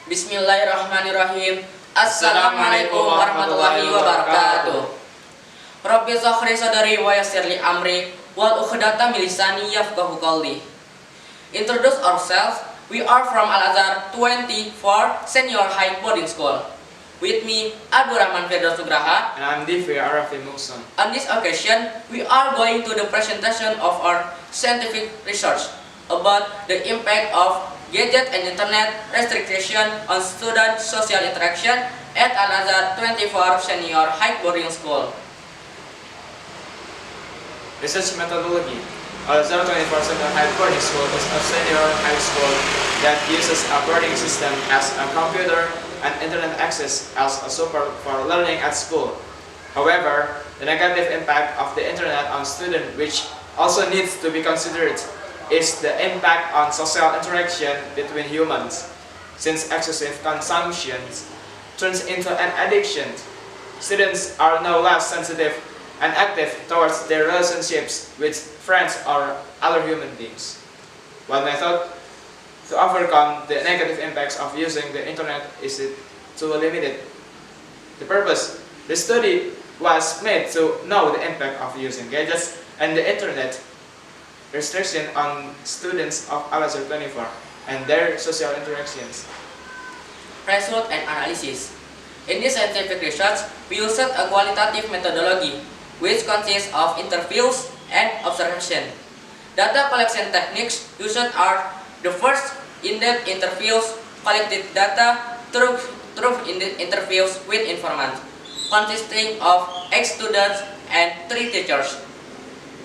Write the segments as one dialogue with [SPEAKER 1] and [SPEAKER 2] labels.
[SPEAKER 1] Bismillahirrahmanirrahim. Assalamualaikum warahmatullahi wabarakatuh. Rabbi shrah sadri wa yassir li amri wal 'uqdatam min lisani yafqahu qawli. Introduce ourselves. We are from Al-Azhar 24 Senior High Boarding School. With me, Abdurrahman Firdaus.
[SPEAKER 2] And I'm Arravi.
[SPEAKER 1] On this occasion, we are going to the presentation of our scientific research about the impact of gadget and internet restriction on student social interaction at Al-Azhar 24 Senior High Boarding School.
[SPEAKER 2] Research methodology. Al-Azhar 24 Senior High Boarding School is a senior high school that uses a boarding system as a computer and internet access as a support for learning at school. However, the negative impact of the internet on students, which also needs to be considered, is the impact on social interaction between humans. Since excessive consumption turns into an addiction, students are no less sensitive and active towards their relationships with friends or other human beings. One method to overcome the negative impacts of using the internet is to limit it. The purpose, the study was made to know the impact of using gadgets and the internet restriction on students of Al-Azhar 24 and their social interactions.
[SPEAKER 1] Result and analysis. In this scientific research, we used a qualitative methodology which consists of interviews and observation. Data collection techniques used are the first in-depth interviews, collected data through interviews with informants, consisting of 8 students and 3 teachers,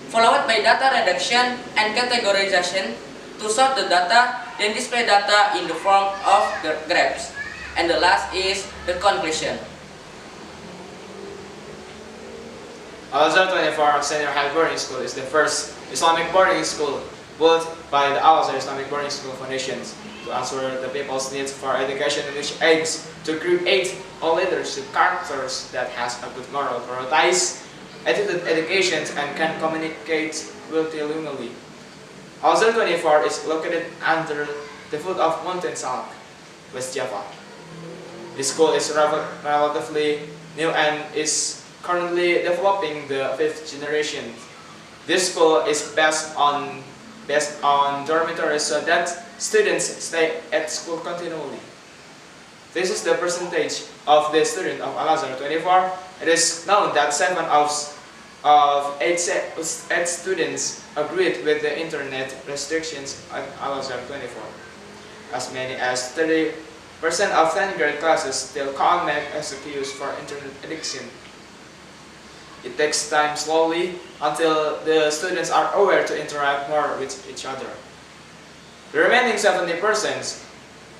[SPEAKER 1] followed by data reduction and categorization to sort the data, then display data in the form of graphs. And the last is the conclusion.
[SPEAKER 2] Al-Azhar 24 Senior High Boarding School is the first Islamic boarding school built by the Al-Azhar Islamic Boarding School Foundation to answer the people's needs for education, which aims to create a leadership characters that has a good moral, prioritize attitude education, and can communicate multilingually. Al-Azhar 24 is located under the foot of Mountain Salak, West Java. The school is relatively new and is currently developing the 5th generation. This school is based on dormitories so that students stay at school continually. This is the percentage of the students of Al-Azhar 24. It is known that 7 of 8 students agreed with the internet restrictions at Al-Azhar 24. As many as 30% of 10th grade classes still can't make excuse for internet addiction. It takes time slowly until the students are aware to interact more with each other. The remaining 70%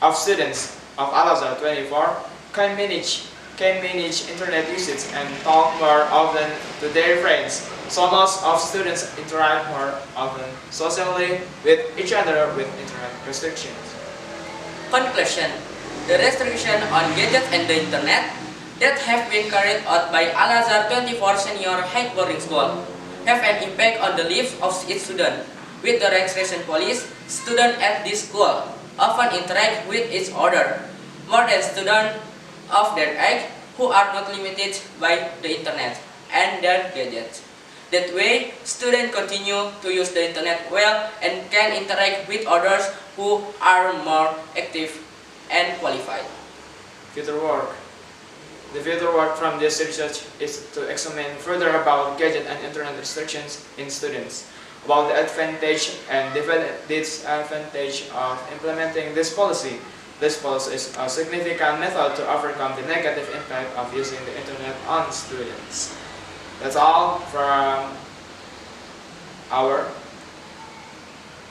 [SPEAKER 2] of students of Al-Azhar 24 can manage internet usage and talk more often to their friends, so most of students interact more often socially with each other with internet restrictions.
[SPEAKER 1] Conclusion. The restriction on gadgets and the internet that have been carried out by Al-Azhar 24 Senior High Boarding School have an impact on the lives of its students. With the restriction policy, students at this school often interact with each other more than students of their age who are not limited by the internet and their gadgets. That way, students continue to use the internet well and can interact with others who are more active and qualified.
[SPEAKER 2] Future work. The future work from this research is to examine further about gadget and internet restrictions in students, about the advantage and disadvantage of implementing this policy. This policy is a significant method to overcome the negative impact of using the internet on students. That's all from our.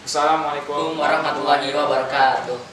[SPEAKER 2] Assalamualaikum
[SPEAKER 1] warahmatullahi wabarakatuh.